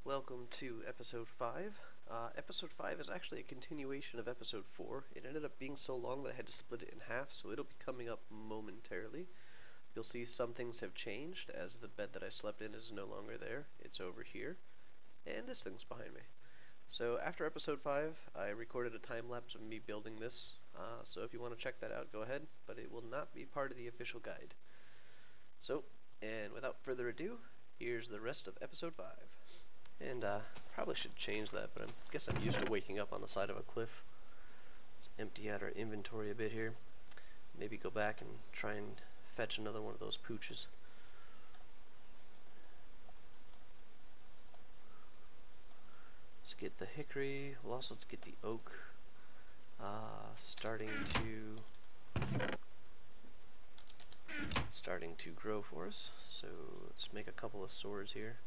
Welcome to episode 5. Episode 5 is actually a continuation of episode 4. It ended up being so long that I had to split it in half, so it'll be coming up momentarily. You'll see some things have changed, as the bed that I slept in is no longer there. It's over here, and this thing's behind me. So after episode 5, I recorded a time-lapse of me building this, so if you want to check that out, go ahead, but it will not be part of the official guide. So, and without further ado, here's the rest of episode 5. And probably should change that, but I guess I'm used to waking up on the side of a cliff. Let's empty out our inventory a bit here. Maybe go back and try and fetch another one of those pooches. Let's get the hickory. We'll also get the oak starting to grow for us. So let's make a couple of swords here.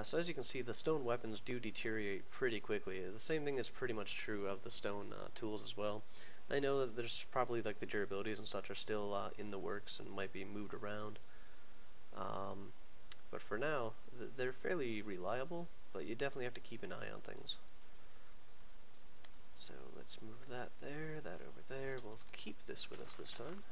So as you can see, the stone weapons do deteriorate pretty quickly. The same thing is pretty much true of the stone tools as well. I know that there's probably like the durabilities and such are still in the works and might be moved around. But for now, they're fairly reliable, but you definitely have to keep an eye on things. So let's move that there, that over there. We'll keep this with us this time.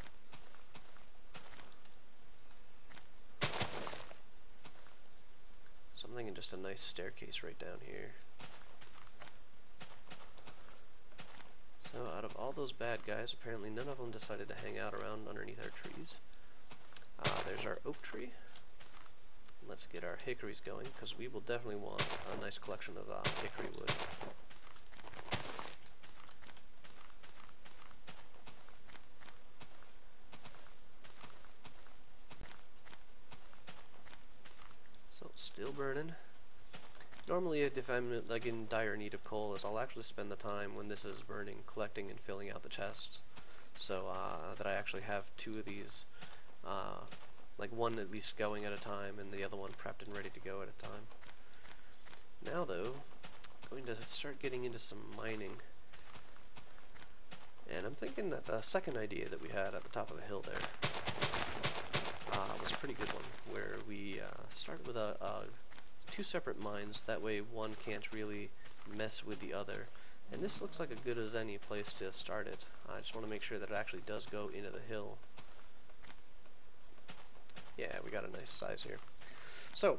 Something in just a nice staircase right down here. So out of all those bad guys, apparently none of them decided to hang out around underneath our trees. There's our oak tree. Let's get our hickories going, because we will definitely want a nice collection of hickory wood. So still burning. Normally, if I'm like in dire need of coal, I'll actually spend the time when this is burning, collecting and filling out the chests, so that I actually have two of these, like one at least going at a time, and the other one prepped and ready to go at a time. Now though, I'm going to start getting into some mining, and I'm thinking that the second idea that we had at the top of the hill there was a pretty good one, where we started with two separate mines. That way one can't really mess with the other, and this looks like as good as any place to start it. I just want to make sure that it actually does go into the hill. Yeah, we got a nice size here. So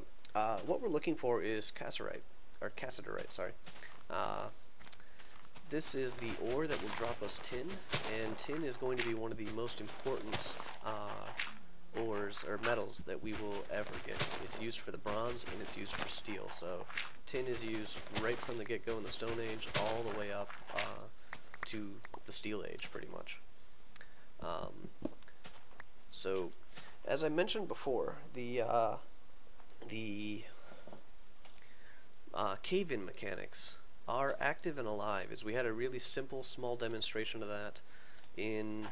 what we're looking for is cassiterite, sorry. This is the ore that will drop us tin, and tin is going to be one of the most important ores or metals that we will ever get. It's used for the bronze and it's used for steel. So tin is used right from the get-go in the Stone Age all the way up to the Steel Age, pretty much. So as I mentioned before, the cave-in mechanics are active and alive, as we had a really simple small demonstration of that in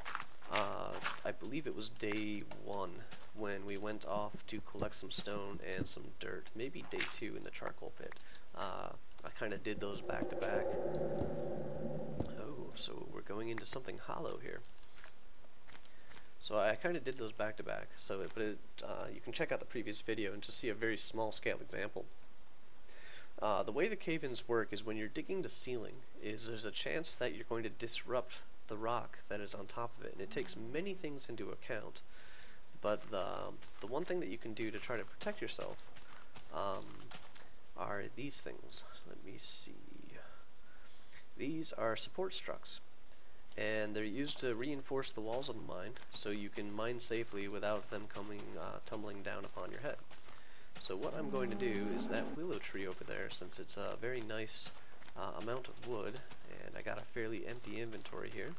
I believe it was day 1 when we went off to collect some stone and some dirt. Maybe day 2 in the charcoal pit. I kind of did those back to back. Oh, so we're going into something hollow here. So I kind of did those back to back. So, you can check out the previous video and just see a very small scale example. The way the cave-ins work is when you're digging the ceiling, there's a chance that you're going to disrupt the rock that is on top of it, and it takes many things into account, but the one thing that you can do to try to protect yourself are these things. Let me see. These are support structs, and they're used to reinforce the walls of the mine so you can mine safely without them coming tumbling down upon your head. So what I'm going to do is that willow tree over there, since it's a very nice amount of wood, and I got a fairly empty inventory here,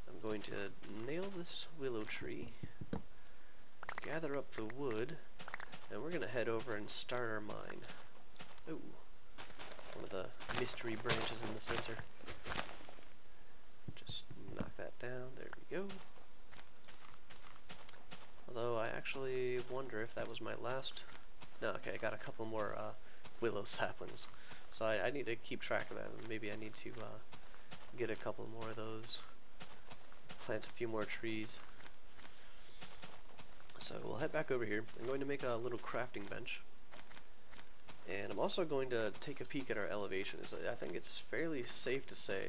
I'm going to nail this willow tree, gather up the wood, and we're going to head over and start our mine. Ooh, one of the mystery branches in the center. Just knock that down, there we go. Although I actually wonder if that was my last... No, okay, I got a couple more willow saplings. So I need to keep track of that, and maybe I need to get a couple more of those, plant a few more trees. So we'll we'll head back over here. I'm going to make a little crafting bench. And I'm also going to take a peek at our elevations. I think it's fairly safe to say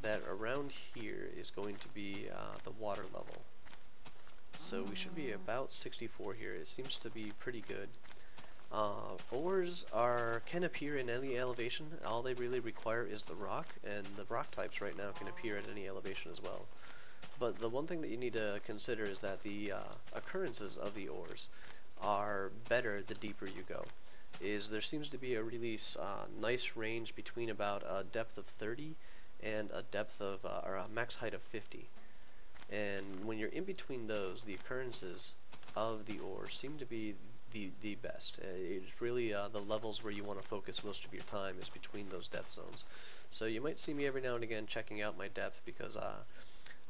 that around here is going to be the water level. So we should be about 64 here. It seems to be pretty good. Ores can appear in any elevation. All they really require is the rock, and the rock types right now can appear at any elevation as well. But the one thing that you need to consider is that the occurrences of the ores are better the deeper you go. There seems to be a really nice range between about a depth of 30 and a depth of, or a max height of 50. And when you're in between those, the occurrences of the ores seem to be the best. It's really the levels where you want to focus most of your time is between those depth zones. So you might see me every now and again checking out my depth because I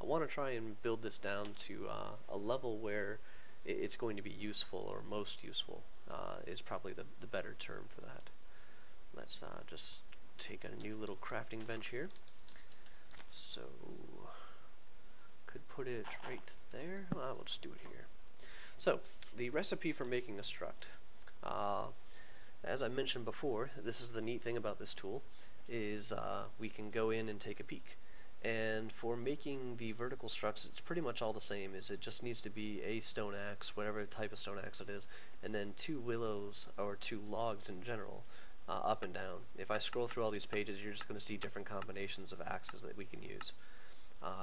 want to try and build this down to a level where it's going to be useful, or most useful is probably the better term for that. Let's just take a new little crafting bench here. So, could put it right there. We'll just do it here. So, the recipe for making a struct. As I mentioned before, this is the neat thing about this tool, is we can go in and take a peek. And for making the vertical structs, it's pretty much all the same. It just needs to be a stone axe, whatever type of stone axe it is, and then 2 willows, or 2 logs in general, up and down. If I scroll through all these pages, you're just going to see different combinations of axes that we can use.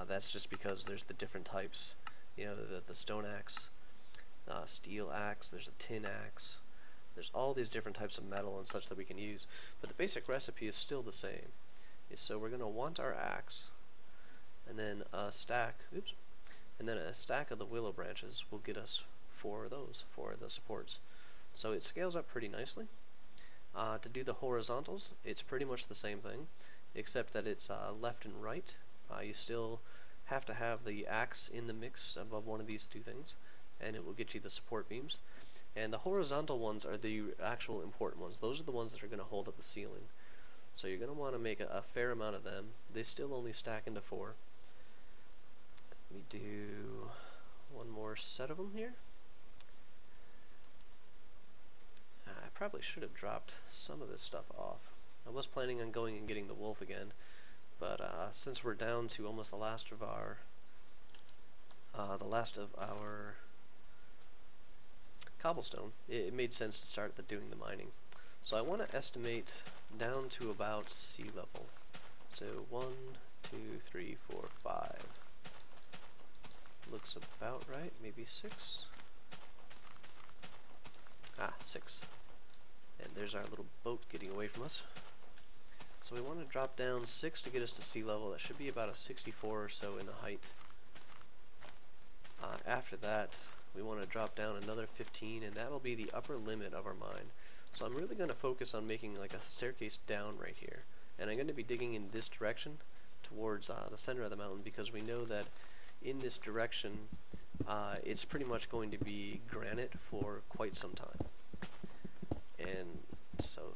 That's just because there's the different types. You know, the stone axe, steel axe, there's a tin axe. There's all these different types of metal and such that we can use. But the basic recipe is still the same. So we're going to want our axe, and then a stack, and then a stack of the willow branches will get us 4 of those for the supports. So it scales up pretty nicely. To do the horizontals, it's pretty much the same thing, except that it's left and right. You still have to have the axe in the mix above one of these 2 things, and it will get you the support beams. And the horizontal ones are the actual important ones. Those are the ones that are going to hold up the ceiling. So you're going to want to make a fair amount of them. They still only stack into 4. Let me do one more set of them here. I probably should have dropped some of this stuff off. I was planning on going and getting the wolf again, but since we're down to almost the last of our cobblestone, it made sense to start doing the mining. So I want to estimate down to about sea level. So 1, 2, 3, 4, 5. Looks about right. Maybe 6. 6. And there's our little boat getting away from us. So we want to drop down 6 to get us to sea level. That should be about a 64 or so in the height. After that, we want to drop down another 15, and that'll be the upper limit of our mine. So I'm really going to focus on making like a staircase down right here. And I'm going to be digging in this direction towards the center of the mountain, because we know that in this direction it's pretty much going to be granite for quite some time. And so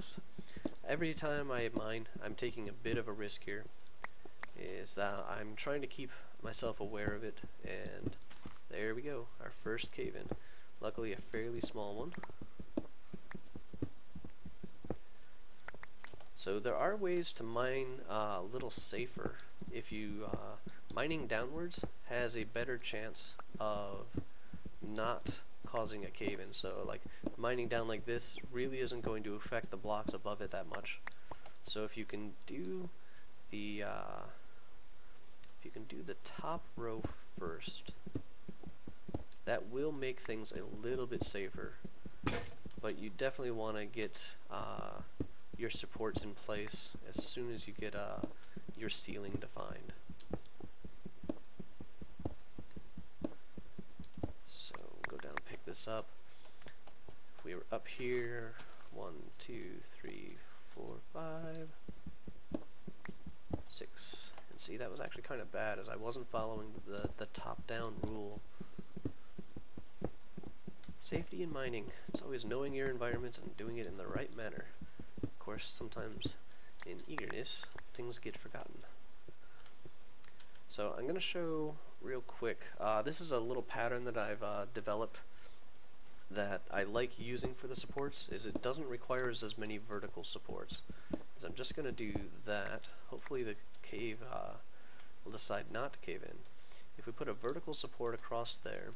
every time I mine, I'm taking a bit of a risk here. Is that I'm trying to keep myself aware of it, and there we go, our first cave-in. Luckily a fairly small one. So there are ways to mine a little safer. If you mining downwards has a better chance of not causing a cave-in. So like mining down like this really isn't going to affect the blocks above it that much. So if you can do the top row first, that will make things a little bit safer. But you definitely want to get your supports in place as soon as you get your ceiling defined. So we'll go down and pick this up. If we were up here, 1, 2, 3, 4, 5, 6. And see, that was actually kind of bad, as I wasn't following the top-down rule. Safety in mining. It's always knowing your environment and doing it in the right manner. Of course, sometimes in eagerness, things get forgotten. So I'm going to show real quick. This is a little pattern that I've developed that I like using for the supports is it doesn't require as many vertical supports. So I'm just going to do that. Hopefully the cave will decide not to cave in. If we put a vertical support across there,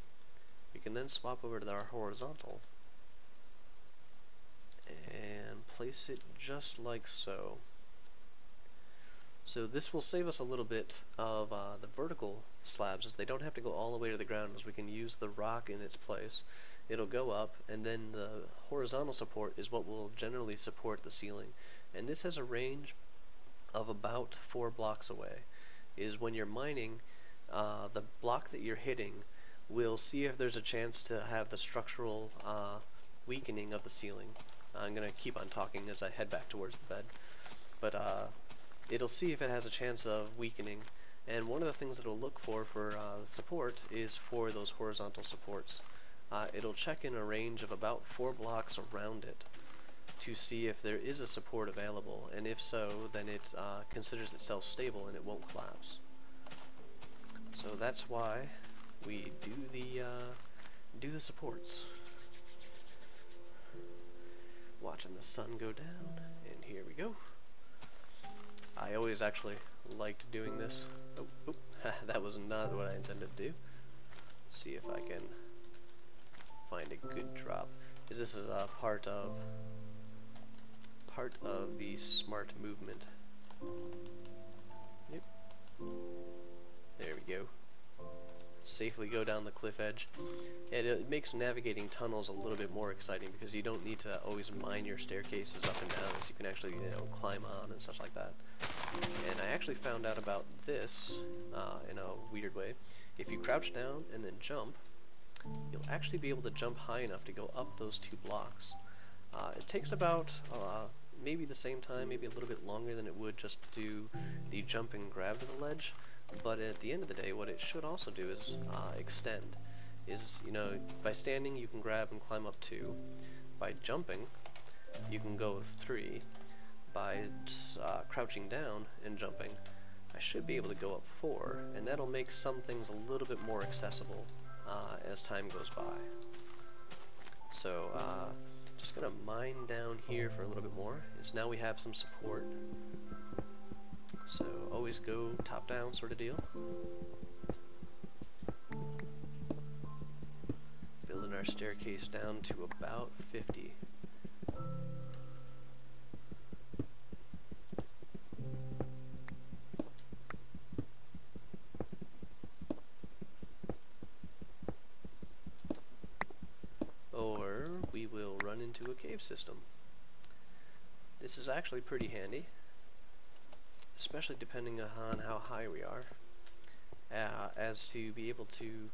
we can then swap over to our horizontal and place it just like so. So this will save us a little bit of the vertical slabs, as they don't have to go all the way to the ground, as we can use the rock in its place. It'll go up, and then the horizontal support is what will generally support the ceiling. And this has a range of about 4 blocks away. Is when you're mining, the block that you're hitting will see if there's a chance to have the structural weakening of the ceiling. I'm going to keep on talking as I head back towards the bed. But it'll see if it has a chance of weakening, and one of the things it'll look for support is for those horizontal supports. It'll check in a range of about 4 blocks around it to see if there is a support available, and if so, then it considers itself stable and it won't collapse. So that's why we do the supports. Watching the sun go down, and here we go. I always actually liked doing this. Oh, that was not what I intended to do. See if I can find a good drop, because this is a part of the smart movement. Yep. There we go. Safely go down the cliff edge. And it makes navigating tunnels a little bit more exciting, because you don't need to always mine your staircases up and down, as you can actually, climb on and such like that. And I actually found out about this in a weird way. If you crouch down and then jump, you'll actually be able to jump high enough to go up those 2 blocks. It takes about maybe the same time, maybe a little bit longer than it would just do the jump and grab to the ledge, but at the end of the day, what it should also do is extend. By standing you can grab and climb up 2. By jumping, you can go 3. By crouching down and jumping, I should be able to go up 4, and that'll make some things a little bit more accessible as time goes by. So just gonna mine down here for a little bit more, is now we have some support. So always go top down sort of deal. Building our staircase down to about 50. Or we will run into a cave system. This is actually pretty handy, especially depending on how high we are, as to be able to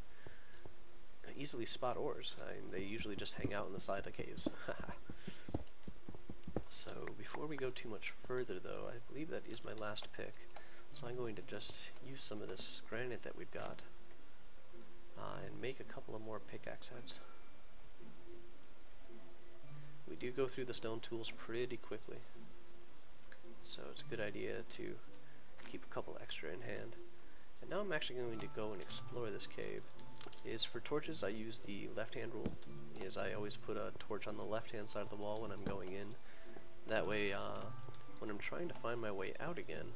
easily spot ores. They usually just hang out on the side of caves. So before we go too much further though, I believe that is my last pick, so I'm going to just use some of this granite that we've got and make a couple of more pickaxe heads. We do go through the stone tools pretty quickly, so it's a good idea to keep a couple extra in hand. And now I'm actually going to go and explore this cave. For torches, I use the left-hand rule. I always put a torch on the left-hand side of the wall when I'm going in. That way, when I'm trying to find my way out again,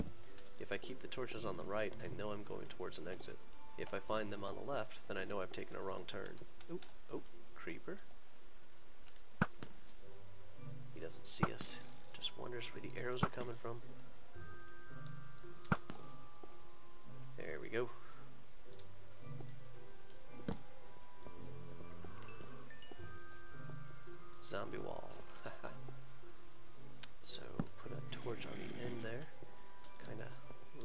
if I keep the torches on the right, I know I'm going towards an exit. If I find them on the left, then I know I've taken a wrong turn. Oh, creeper. He doesn't see us, just wonders where the arrows are coming from. There we go. Zombie wall. So put a torch on the end there, kind of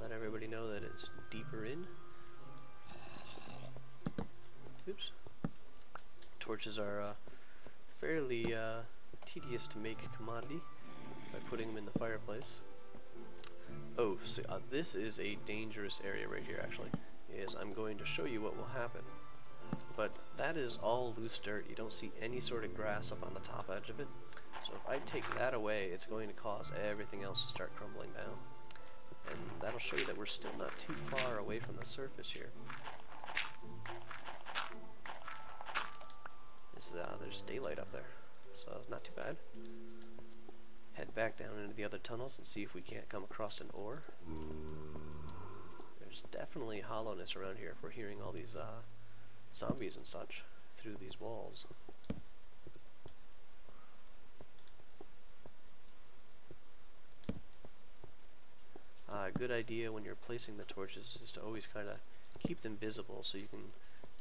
let everybody know that it's deeper in. Oops. Torches are fairly tedious to make commodity by putting them in the fireplace. Oh, so this is a dangerous area right here actually. I'm going to show you what will happen. But that is all loose dirt. You don't see any sort of grass up on the top edge of it. So if I take that away, it's going to cause everything else to start crumbling down. And that'll show you that we're still not too far away from the surface here. there's daylight up there, so not too bad. Head back down into the other tunnels and see if we can't come across an ore. There's definitely hollowness around here if we're hearing all these zombies and such through these walls. A good idea when you're placing the torches is to always kind of keep them visible so you can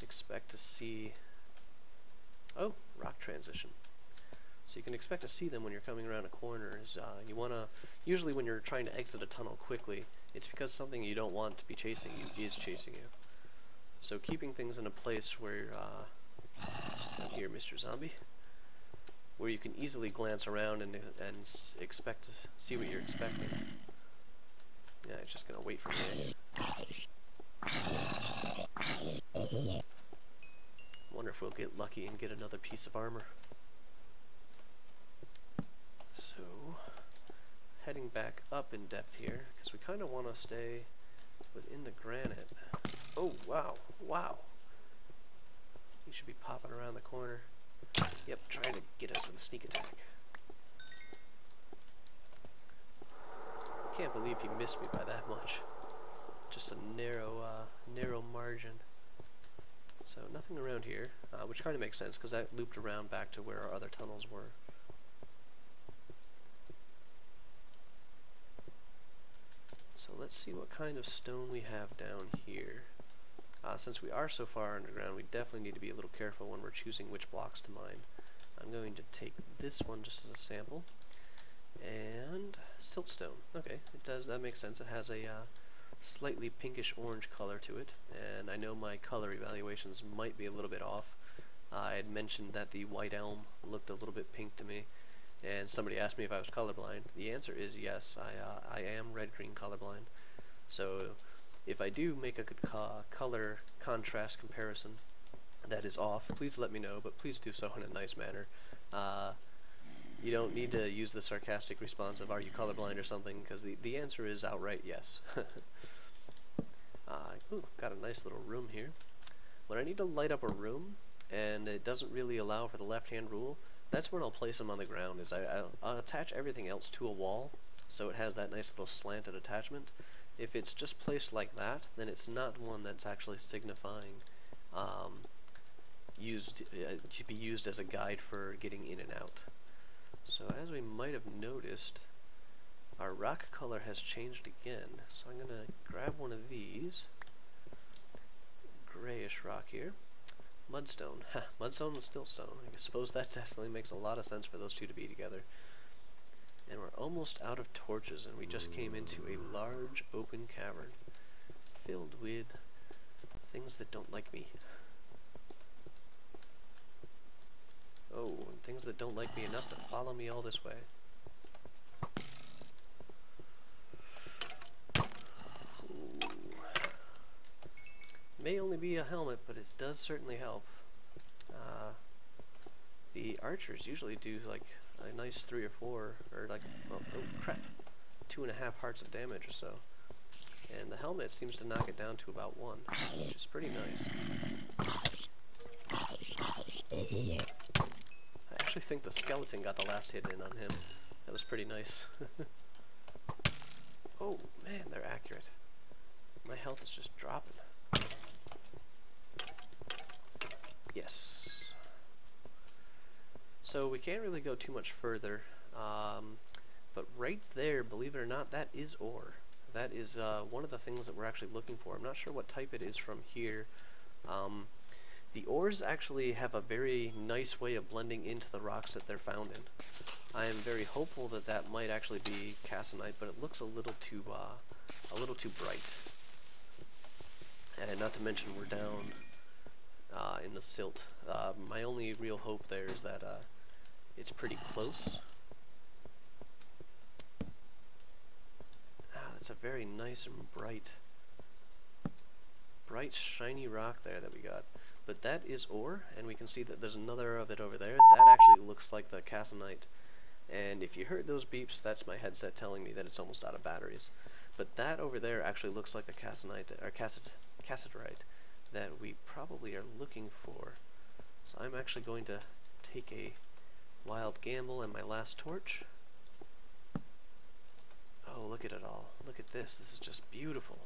expect to see... Oh, rock transition. So you can expect to see them when you're coming around a corner. You want to, usually when you're trying to exit a tunnel quickly, it's because something you don't want to be chasing you is chasing you. So keeping things in a place where, here Mr. Zombie, where you can easily glance around and expect to see what you're expecting. Yeah, it's just gonna wait for me. Wonder if we'll get lucky and get another piece of armor. So, heading back up in depth here, because we kind of want to stay within the granite. Oh, wow, wow. He should be popping around the corner. Yep, trying to get us with a sneak attack. Can't believe he missed me by that much. Just a narrow margin. So nothing around here, which kind of makes sense because that looped around back to where our other tunnels were. So let's see what kind of stone we have down here. Since we are so far underground, we definitely need to be a little careful when we're choosing which blocks to mine. I'm going to take this one just as a sample. And siltstone. Okay, it does. That makes sense. It has a slightly pinkish orange color to it, and I know my color evaluations might be a little bit off. I had mentioned that the white elm looked a little bit pink to me, and somebody asked me if I was colorblind. The answer is yes. I am red-green colorblind. So if I do make a good color contrast comparison that is off, please let me know, but please do so in a nice manner. You don't need to use the sarcastic response of, are you colorblind or something, because the answer is outright yes. Ooh, got a nice little room here. When I need to light up a room, and it doesn't really allow for the left-hand rule, that's when I'll place them on the ground, is I'll attach everything else to a wall, so it has that nice little slanted attachment. If it's just placed like that, then it's not one that's actually signifying to be used as a guide for getting in and out. So as we might have noticed, our rock color has changed again. So I'm going to grab one of these, grayish rock here, mudstone. Ha, mudstone and siltstone. I suppose that definitely makes a lot of sense for those two to be together. And we're almost out of torches, and we just came into a large open cavern filled with things that don't like me. Oh, and things that don't like me enough to follow me all this way. Ooh. May only be a helmet, but it does certainly help. The archers usually do like a nice 3 or 4, or like, well, oh crap, 2.5 hearts of damage or so. And the helmet seems to knock it down to about 1, which is pretty nice. I actually think the skeleton got the last hit in on him. That was pretty nice. Oh man, they're accurate. My health is just dropping. Yes. So we can't really go too much further, but right there, believe it or not, that is ore. That is one of the things that we're actually looking for. I'm not sure what type it is from here. The ores actually have a very nice way of blending into the rocks that they're found in. I am very hopeful that that might actually be cassanite, but it looks a little too bright. And not to mention we're down in the silt. My only real hope there is that it's pretty close. That's a very nice and bright, shiny rock there that we got. But that is ore, and we can see that there's another of it over there. That actually looks like the cassanite. And if you heard those beeps, that's my headset telling me that it's almost out of batteries. But that over there actually looks like the cassanite, or cassiterite, that we probably are looking for. So I'm actually going to take a wild gamble and my last torch. Oh, look at it all. Look at this. This is just beautiful.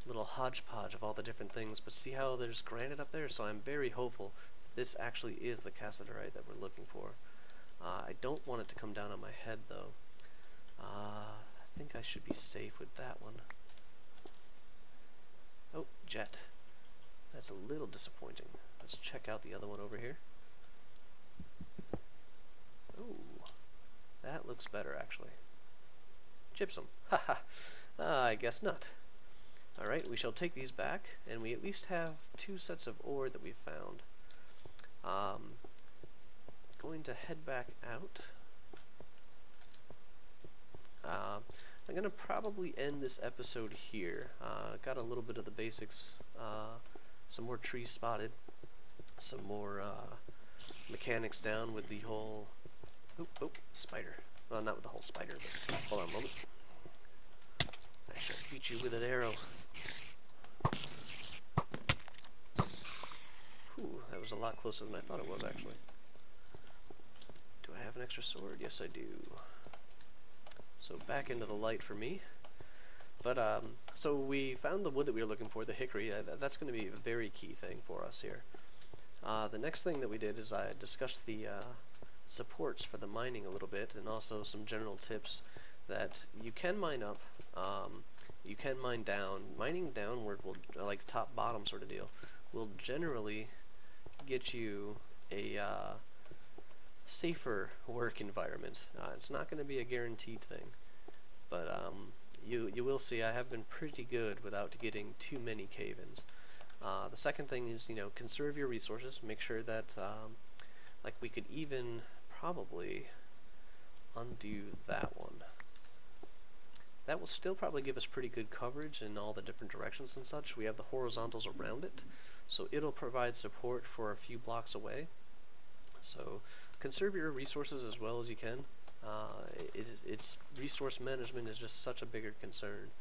Little hodgepodge of all the different things, but see how there's granite up there? So I'm very hopeful that this actually is the cassiterite that we're looking for. I don't want it to come down on my head, though. I think I should be safe with that one. Oh, jet. That's a little disappointing. Let's check out the other one over here. Oh, that looks better, actually. Gypsum. Haha. I guess not. Alright, we shall take these back, and we at least have 2 sets of ore that we've found. Going to head back out. I'm going to probably end this episode here. Got a little bit of the basics, some more trees spotted, some more mechanics down with the whole... Oh, spider. Well, not with the whole spider, but hold on a moment. I shall beat you with an arrow. Whew, that was a lot closer than I thought it was, actually. Do I have an extra sword? Yes, I do. So back into the light for me. But, so we found the wood that we were looking for, the hickory. That's going to be a very key thing for us here. The next thing that we did is I discussed the supports for the mining a little bit, and also some general tips that you can mine up, you can mine down. Mining downward will, like top-bottom sort of deal, will generally get you a safer work environment. It's not going to be a guaranteed thing, but you will see I have been pretty good without getting too many cave-ins. The second thing is, conserve your resources. Make sure that, like, we could even probably undo that one. That will still probably give us pretty good coverage in all the different directions and such. We have the horizontals around it, so it'll provide support for a few blocks away. So conserve your resources as well as you can. It's resource management is just such a bigger concern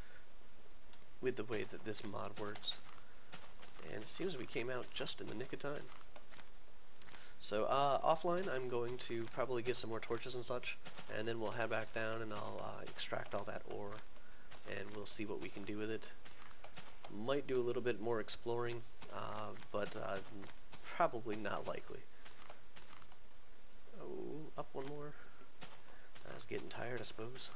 with the way that this mod works. And it seems we came out just in the nick of time. So offline I'm going to probably get some more torches and such, and then we'll head back down and I'll extract all that ore, and we'll see what we can do with it. Might do a little bit more exploring, but probably not likely. Oh, up one more. I was getting tired, I suppose.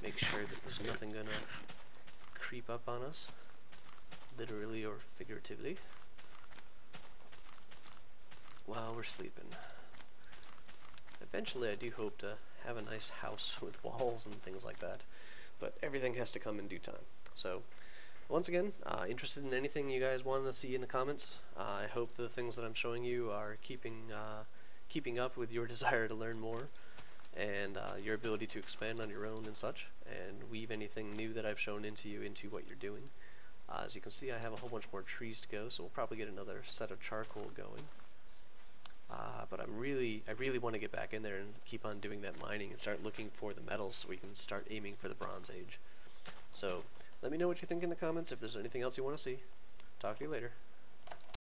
Make sure that there's nothing gonna creep up on us, literally or figuratively, while we're sleeping. Eventually I do hope to have a nice house with walls and things like that, but everything has to come in due time. So once again, interested in anything you guys want to see in the comments. I hope the things that I'm showing you are keeping up with your desire to learn more, and your ability to expand on your own and such, and weave anything new that I've shown into what you're doing. As you can see, I have a whole bunch more trees to go, so we'll probably get another set of charcoal going. But I really want to get back in there and keep on doing that mining and start looking for the metals so we can start aiming for the Bronze Age. So let me know what you think in the comments, if there's anything else you want to see. Talk to you later.